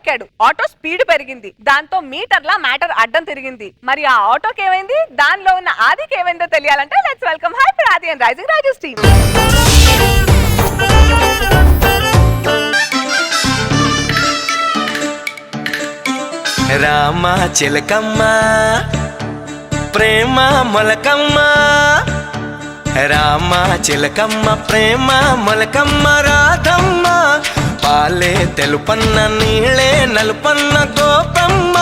ఎక్కాడు. Auto speed పెరిగింది. దాంతో మీటర్ల మ్యాటర్ అడ్డం తిరిగింది. మరి ఆ ఆటోకి ఏమైంది, దానిలో ఉన్న ఆదికి ఏమైందో తెలియాలంటే let's welcome hyper Aadi and rising Rajesh team. రామ చిలకమ్మ ప్రేమ మొలకమ్మ, రామ చిలకమ్మ ప్రేమ మొలకమ్మ రాధమ్మ, పాలే తెలుపన్న నీళ్ళే నలుపన్న గోపమ్మ,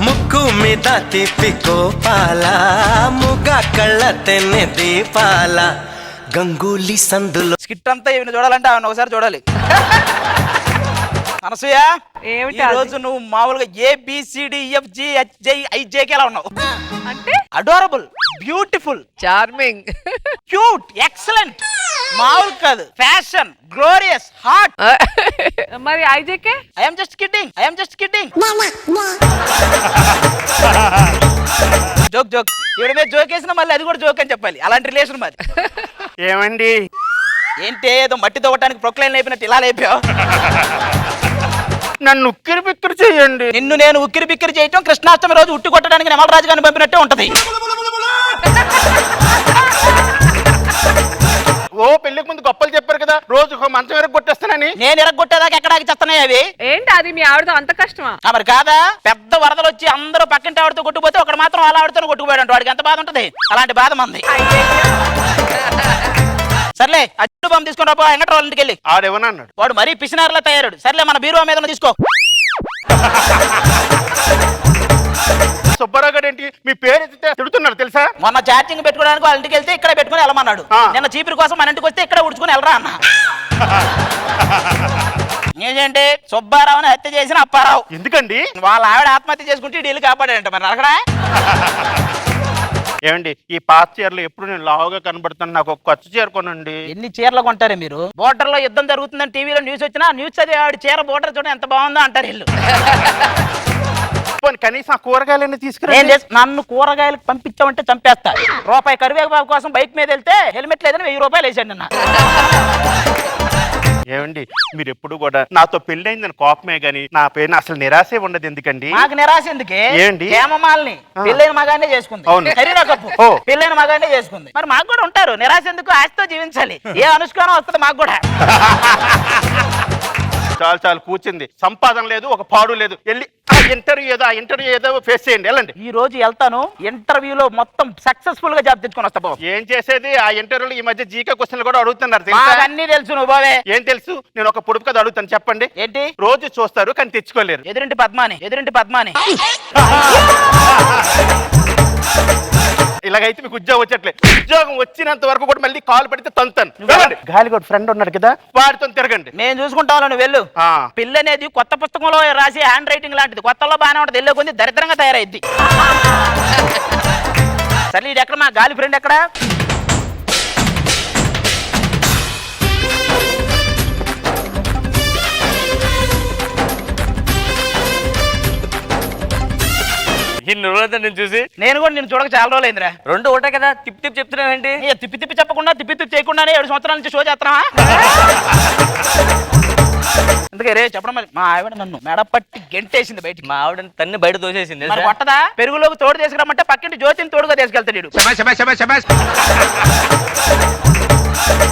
ముక్కు మీద తిప్పి కోపాల ముగ కళ్ళ తెన్నె దీపాల, గంగూలీ సందులో. స్కిట్ అంతా ఈయన చూడాలంటే ఆమెను ఒకసారి చూడాలి. అనసూయ, ఈ రోజు నువ్వు మామూలుగా ABCDEFGHJIJK ఎలా ఉన్నావు అంటే adorable, beautiful, charming, cute, excellent, మామూలు కాదు, ఫ్యాషన్, గ్లోరియస్, హాట్. మరి I J K I'm just kidding. Joke ఇవిడ మీద జోక్ వేసినా మళ్ళీ అది కూడా జోక్ అని చెప్పాలి. అలాంటి రిలేషన్ మరి. ఏమండి ఏంటి ఏదో మట్టి తవ్వటానికి ప్రొక్లైన్ లేపినట్టు ఇలా లేపావు? నన్ను ఉక్కిరి బిక్కిరి చేయండి. నిన్ను నేను ఉక్కిరి బిక్కిరి చేయటం కృష్ణాష్టమి రోజు ఉట్టి కొట్టడానికి నెమలరాజు గారిని పంపినట్టే ఉంటది. ఓ పెళ్లికి ముందు గొప్పలు చెప్పారు కదా, రోజు మంచం ఎరగ కొట్టేస్తానని. నేను ఎరగొట్టేదాకా ఎక్కడానికి చేస్తున్నాయి అవి. ఏంటి అది మీ ఆవిడతో అంత కష్టమా? మరి కాదా, పెద్ద వరదలు వచ్చి అందరూ పక్కింటి ఆవిడతో కొట్టుకుపోతే ఒకడు మాత్రం అలా ఆవిడతో కొట్టుకుపోయాడు. వాడికి ఎంత బాధ ఉంటది? అలాంటి బాధ మంది. సర్లే అడ్డు బాంబు తీసుకుని రాబో ఎంగట వాళ్ళ ఇంటికి వెళ్ళి. ఆడేమన్నా అన్నాడు? వాడు మరీ పిసినారులా తయారాడు. సర్లే మన బీరువా మీద తీసుకో. సుబ్బారావు గారు ఏంటి మీ పేరు ఎత్తితే తిడుతున్నారు తెలుసా? మొన్న చార్జింగ్ పెట్టుకోవడానికి వాళ్ళ ఇంటికి వెళ్తే ఇక్కడ పెట్టుకుని వెళ్ళమన్నాడు. నిన్న చీపురు కోసం మన ఇంటికి వస్తే ఇక్కడ ఉడుచుకుని వెళ్ళరా అన్న. ఏంటంటే సుబ్బారావుని హత్య చేసిన అప్పారావు. ఎందుకండి? వాళ్ళ ఆవిడ ఆత్మహత్య చేసుకుంటే డీలు కాపాడాడంట. మరి అక్కడ ఏమండి ఈ పాత చీరలు ఎప్పుడు నేను లావుగా కనబడుతాను, నాకు ఒక కొత్త చీర కొనండి. ఎన్ని చీరలు కొంటారే మీరు? బోర్డర్ లో యుద్ధం జరుగుతుందని టీవీలో న్యూస్ వచ్చినా న్యూస్ చదివి ఆవిడ చీర బోర్డర్ చూడండి ఎంత బాగుందో అంటారు వీళ్ళు. కనీసం ఆ కూరగాయలన్నీ తీసుకురా. నన్ను కూరగాయలకు పంపించామంటే చంపేస్తా. రూపాయి కరివేపాకు కోసం బైక్ మీద వెళ్తే హెల్మెట్ లేదని 1000 రూపాయలు వేసాడు నిన్న. ఏమండి మీరు ఎప్పుడు కూడా నాతో పెళ్ళైందని కోపమే గానీ నా పేరు అసలు నిరాశే ఉండదు. ఎందుకండి? మాకు నిరాశ ఎందుకే? ఏంటి? హేమమాలిని పెళ్ళైన మగానే చేసుకుంది. కరీనా కపూర్ పెళ్ళైన మగానే చేసుకుంది. మరి మాకు కూడా ఉంటారు. నిరాశ ఎందుకు? ఆశతో జీవించాలి. ఏ అనుష్కారం వస్తుంది మాకు కూడా. చాలు కూర్చుంది. సంపాదన లేదు, ఒక పాడు లేదు. వెళ్ళి ఆ ఇంటర్వ్యూ ఏదో ఫేస్ చేయండి. వెళ్ళండి. ఈ రోజు వెళ్తాను, ఇంటర్వ్యూలో మొత్తం సక్సెస్ఫుల్ గా జాబ్ తెచ్చుకొని వస్తా. ఏం చేసేది? ఆ ఇంటర్వ్యూలో ఈ మధ్య జీకే క్వశ్చన్లు కూడా అడుగుతున్నారు. అన్ని తెలుసు నువ్వు బావే. ఏం తెలుసు? నేను ఒక పొడుపు కథ అడుగుతాను, చెప్పండి. ఏంటి? రోజు చూస్తారు కానీ తెచ్చుకోలేరు. ఎదురింటి పద్మాని. ఇలాగైతే మీకు ఉద్యోగం వచ్చేట్లే. ఉద్యోగం వచ్చినంత వరకు కూడా మళ్ళీ కాల్ పెడితే తంతాను. గాలిగోడు ఫ్రెండ్ ఉన్నాడు కదా, వాడితో తిరగండి. నేను చూసుకుంటాను, నువ్వు వెళ్ళు. పిల్ల అనేది కొత్త పుస్తకంలో రాసి హ్యాండ్ రైటింగ్ లాంటిది. కొత్తలో బాగానే ఉంటుంది, వెళ్ళే కొంది దరిద్రంగా తయారైద్ది. సరే ఇది ఎక్కడ? మా గాలి ఫ్రెండ్ ఎక్కడ? ఇన్ని రోజులైతే నేను చూసి. నేను కూడా నేను చూడక చాలా రోజులు అయిందిరా. రెండు ఒకటే కదా, తిప్పి చెప్తున్నావేంటి? తిప్పి చెప్పకుండా తిప్పి చేయకుండానే 7 సంవత్సరాల నుంచి షో చేస్తున్నావా? అందుకే రే చెప్పడం. మరి మా ఆవిడ నన్ను మెడపట్టి గెంటేసింది బయటికి. మా ఆవిడ తన్ని బయట తోసేసింది. కొట్టదా? పెరుగులోకి తోడు తీసుకురమ్మంటే పక్కింటి జ్యోతిని తోడుగా తీసుకెళ్తాడు.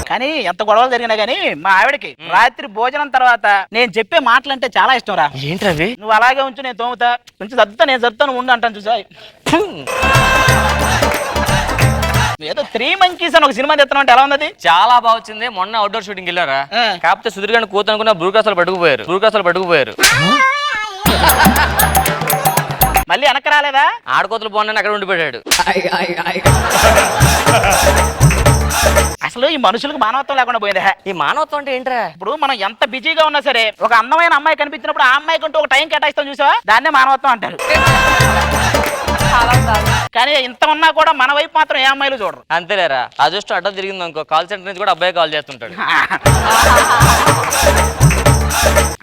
కానీ ఎంత గొడవలు జరిగినా గానీ మా ఆవిడకి రాత్రి భోజనం తర్వాత నేను చెప్పే మాటలంటే చాలా ఇష్టం రా. ఏంటవి? నువ్వు అలాగే ఉంచు, నేను తోముతా, కొంచెం సర్దుతా, నేను సర్దుతాను ఉండు అంటాను. చూసా ఏదో 3 Monkeys అని ఒక సినిమా తెస్తున్నావు అంటే ఎలా ఉన్నది? చాలా బాగా వచ్చింది. మొన్న అవుట్డోర్ షూటింగ్ వెళ్ళారా? కాకపోతే సుధీర్ గారిని కూతురు అనుకున్న బ్రూకాసాలు పట్టుకుపోయారు. మళ్ళీ వెనక రాలేదా? ఆడకోతలు బాగున్నాను అక్కడ ఉండిపోయాడు. అసలు ఈ మనుషులకు మానవత్వం లేకుండా పోయింది. ఈ మానవత్వం అంటే ఏంట్రా? ఇప్పుడు మనం ఎంత బిజీగా ఉన్నా సరే ఒక అందమైన అమ్మాయి కనిపించినప్పుడు ఆ అమ్మాయి కంటూ ఒక టైం కేటాయిస్తాం చూసావా, దాన్నే మానవత్వం అంటారు. కానీ ఇంత ఉన్నా కూడా మన వైపు మాత్రం ఏ అమ్మాయిలు చూడరు. అంతేలేరా, అదృష్టం అడ్డం జరిగింది అనుకో, కాల్ సెంటర్ నుంచి కూడా అబ్బాయి కాల్ చేస్తుంటాడు.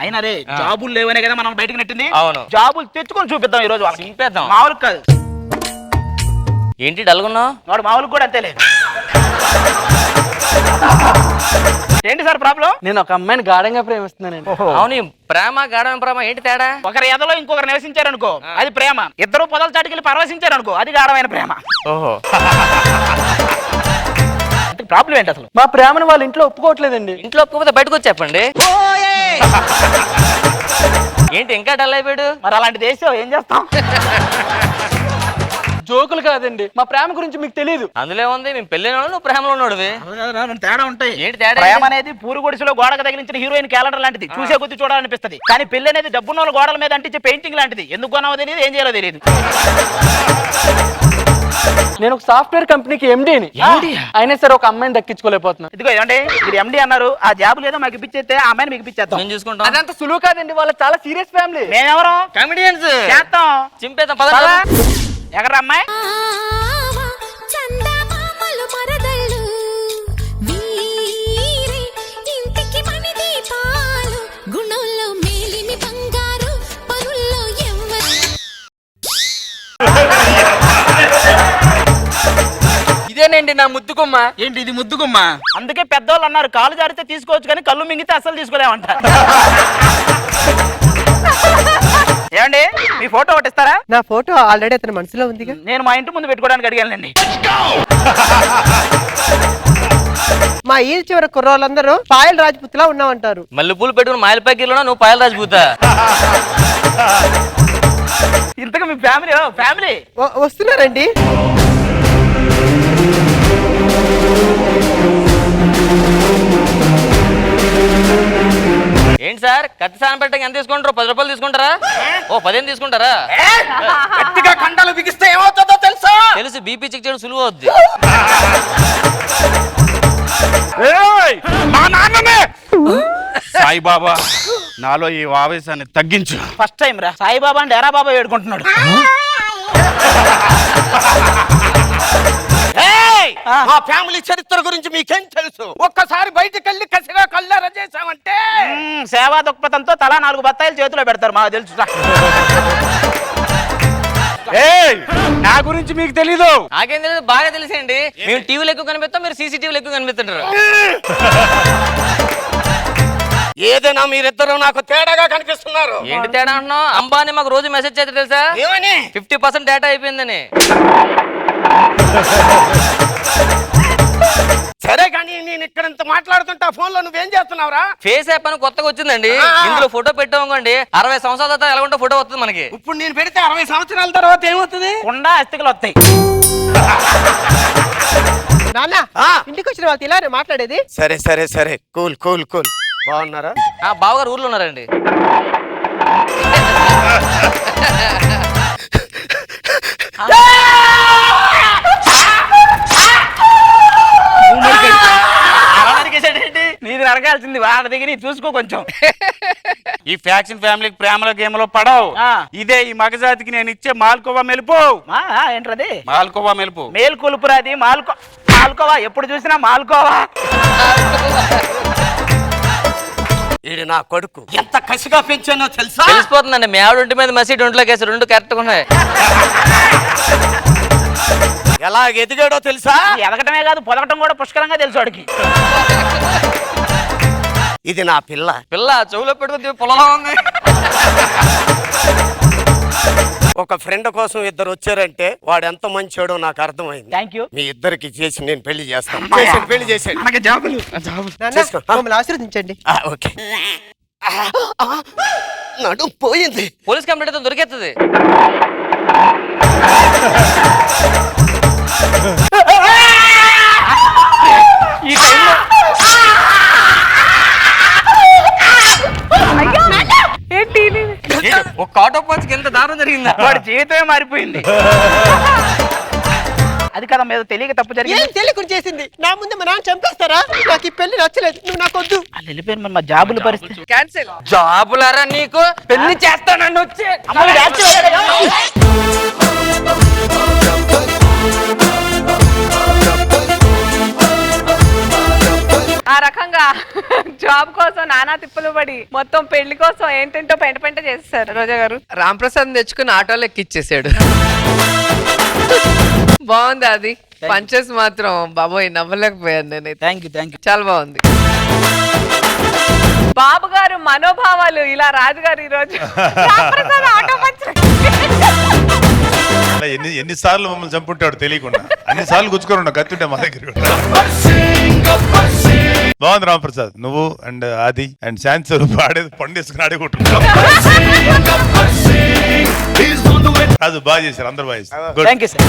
అయినా రే జాబులు లేవనే కదా మనం బయటకు నెట్టింది. అవును, జాబులు తెచ్చుకొని చూపిద్దాం ఈ రోజు. చూపిద్దాం. మామూలు కాదు. ఏంటి డల్గున్నావు? వాడు మామూలు కూడా అంతేలేదు. ఏంటి సార్ ప్రాబ్లం? నేను ఒక అమ్మాయిని గాఢంగా ప్రేమిస్తున్నానండి. అవును ఈ ప్రేమ గాఢమైన ప్రేమ ఏంటి తేడా? ఒకరి ఎదలో ఇంకొకరు నివసించారనుకో అది ప్రేమ. ఇద్దరు పొదల చాటుకెళ్ళి పరవశించారనుకో అది గాఢమైన ప్రేమ. ఓహో ప్రాబ్లం ఏంటి అసలు? మా ప్రేమను వాళ్ళ ఇంట్లో ఒప్పుకోవట్లేదండి. ఇంట్లో ఒప్పుకోకపోతే బయటకు వచ్చి చెప్పండి. ఏంటి ఇంకా డల్ అయిపోయాడు? మరి అలాంటి దేశం ఏం చేస్తాం? జోకులు కాదండి, మా ప్రేమ గురించి మీకు తెలియదు. అందులో ఉంది, మేము పెళ్ళైన నువ్వు ప్రేమలో ఉన్నాడువి. తేడా ఉంటాయి. ఏంటి తేడా? ప్రేమ అనేది పూరు గుడిసెలో గోడకు తగిలించిన హీరోయిన్ క్యాలెండర్ లాంటిది, చూసే కొద్ది చూడాలనిపిస్తుంది. కానీ పెళ్లి అనేది డబ్బున్న వాళ్ళ గోడల మీద అంటించే పెయింటింగ్ లాంటిది, ఎందుకు కొనావో తెలియదు, ఏం చేయాలో తెలియదు. నేను ఒక సాఫ్ట్వేర్ కంపెనీకి ఎండీని, అయినా సరే ఒక అమ్మాయిని దక్కించుకోలేకపోతున్నా. ఇదిగో ఏమంటే మీరు ఎండి అన్నారు, ఆ జాబ్ లేదో మాకు ఇప్పించేస్తే ఆ అమ్మాయిని మీకు ఇప్పించేస్తాం. మేము చూసుకుంటాం. అదంత సులువు కాదండి, వాళ్ళకి చాలా సీరియస్ ఫ్యామిలీ. మేమెవరం కామెడియన్స్ చేస్తాం. చింపేద్దాం పద. ఎక్కడ అమ్మాయి? చందమామలు మరదళ్ళు వీరే ఇంటికి మణి దీపాలు గుణంలో మేలిమి బంగారు పరుల్లో ఎవ్వరు. ఇదేనండి నా ముద్దుగుమ్మ. ఏంటి ఇది ముద్దుగుమ్మ? అందుకే పెద్దోళ్ళు అన్నారు కాలు జారితే తీసుకోవచ్చు కానీ కళ్ళు మింగితే అస్సలు తీసుకోలేమంట. ఏమండి మీ ఫోటో ఒకటి ఇస్తారా? నా ఫోటో ఆల్రెడీ అతని మనసులో ఉందిగా. నేను మా ఇంటి ముందు పెట్టుకోవడానికి అడిగానండి. మా ఈ చివరి కుర్రోళ్ళందరూ పాయల్ రాజ్పుత్లా ఉన్నామంటారు. మల్లెపూలు పెట్టుకుని మాయల ప్యాకెట్లో నువ్వు పాయలు రాజుపోతా. ఇంతగా మీ ఫ్యామిలీ వస్తున్నారండి. ఏంటి సార్ కత్తి సాయం పెట్టడానికి ఎంత తీసుకుంటారు? 10 రూపాయలు తీసుకుంటారా? ఓ 15 తీసుకుంటారా? గట్టిగా కండలు బిగిస్తే ఏమవుతుందో తెలుసా? తెలుసు, బీపీ చెక్ చేయడం సులువు అవుద్ది. మా నాన్ననే సాయిబాబా, నాలో ఈ ఆవేశాన్ని తగ్గించు. ఫస్ట్ టైం రా సాయిబాబా అంటే ఎరా బాబా వేడుకుంటున్నాడు. మా ఫ్యామిలీ చరిత్ర గురించి మీకేం తెలుసు? ఒక్కసారి బయటికి వెళ్ళి కసిగా కళ్ళారా చేసామంటే సేవా దృక్పథంతో తలా 4 బత్తాయిలు చేతిలో పెడతారు, మాకు తెలుసు. నా గురించి మీకు తెలీదు. నాకేం తెలియదు, బాగా తెలిసండి. మేము టీవీలో ఎక్కువ కనిపిస్తాం, మీరు సీసీటీవీలో ఎక్కువ కనిపిస్తుంటారు. ఏదైనా మీరిద్దరు నాకు తేడాగా కనిపిస్తున్నారు. ఏంటి తేడా అంటున్నావు? అంబానీ మాకు రోజు మెసేజ్ చేస్తే తెలుసా, ఏమని? 50% డేటా అయిపోయిందని. సరే కానీ నేను ఇక్కడ ఇంత మాట్లాడుతుంటా ఫోన్ లో నువ్వేం చేస్తున్నావురా? ఫేస్ యాప్ అని కొత్తగా వచ్చిందండి. ఇందులో ఫోటో పెట్టామనుకోండి, 60 సంవత్సరాల తర్వాత ఎలా ఉంటే ఫోటో వస్తుంది మనకి. ఇప్పుడు నేను పెడితే 60 సంవత్సరాల తర్వాత ఏమవుతుంది? కుండా అస్థికలు వస్తాయి. నాన్న ఇంటికి వచ్చిన వాళ్ళతో ఇలానే మాట్లాడేది. సరే సరే సరే, కూల్ కూల్ కూల్. బాగున్నారా? బావగారు ఊర్లో ఉన్నారండి. నీది నరకాల్సింది వాడి దగ్గర చూసుకో కొంచెం. ఈ ఫ్యాక్షన్ ఫ్యామిలీకి ప్రేమలో గేమ్లో పడవు. ఇదే ఈ మగజాతికి నేను ఇచ్చే మాల్కోవా మెలుపు. ఏంటది? మాల్కోవా మెలుపు. మేలు కొలుపురాది మాల్కోవా. ఎప్పుడు చూసినా మాల్కోవా. ఇది నా కొడుకు ఎంత కసిగా పెంచానో తెలుసా? తెలిసిపోతుందండి, మీ ఆవిడ ఒంటి మీద మసీడ్ ఒంట్లోకి వేసి 2 కరెక్ట్గా ఉన్నాయి. ఎలా ఎదిగాడో తెలుసా? ఎదగటమే కాదు పొదగటం కూడా పుష్కలంగా తెలుసు వాడికి. ఇది నా పిల్ల. పిల్ల చెవులో పెట్టుకుని పొలంలో ఉంది. ఒక ఫ్రెండ్ కోసం ఇద్దరు వచ్చారంటే వాడు ఎంత మంచోడో నాకు అర్థమైంది. Thank you. మీ ఇద్దరికి చేసి నేను పెళ్లి చేస్తాను. పెళ్లి చేసేయండి. మమ్మల్ని ఆశీర్వదించండి. ఓకే. నడు పోయింది. పోలీస్ కంప్లైంట్ అయితే దొరికేస్తుంది. ఈ టైంలో ఏంటి ఒక ఆటో పంచ్కి ఎంత దారుణం జరిగిందా? వాడి జీవితమే మారిపోయింది. అది కదా మీద తెలియక తప్పు ఏం జరిగింది. తెలియకుండా చేసింది. నా ముందు మా నాన్న చంపేస్తారా? నాకు ఈ పెళ్లి నచ్చలేదు, నువ్వు నాకు వద్దు. వాళ్ళు వెళ్ళిపోయారు, మరి మా జాబుల పరిస్థితి. క్యాన్సిల్. జాబులారా నీకు? పెళ్లి చేస్తానని వచ్చి ఆ రకంగా జాబ్ కోసం నానా తిప్పలు పడి మొత్తం పెళ్లి కోసం ఏంటంటో పెంట చేస్తారు రోజా గారు. రాంప్రసాద్ తెచ్చుకుని ఆటోలో ఎక్కిచ్చేసాడు. బాగుంది అది. పంచెస్ మాత్రం బాబోయ్ నవ్వలేకపోయాను నేనైతే. థ్యాంక్ యూ చాలా బాగుంది. బాబు గారు మనోభావాలు ఇలా రాజుగారు ఈ రోజు రామప్రసాద్ ఆటో పంచ్ ఎన్నిసార్లు మమ్మల్ని చంపుంటాడు తెలియకుండా అన్నిసార్లు గుచ్చుకొని ఉన్నా కత్తుంటే మా దగ్గర బాగుంది రామప్రసాద్. నువ్వు అండ్ ఆది అండ్ శాంతి స్వరూప్ ఆడేది పండేసుకుని ఆడేకుంటున్నావు. రాజు బాగా చేశారు, అందరు బాగా చేశారు. Thank you sir.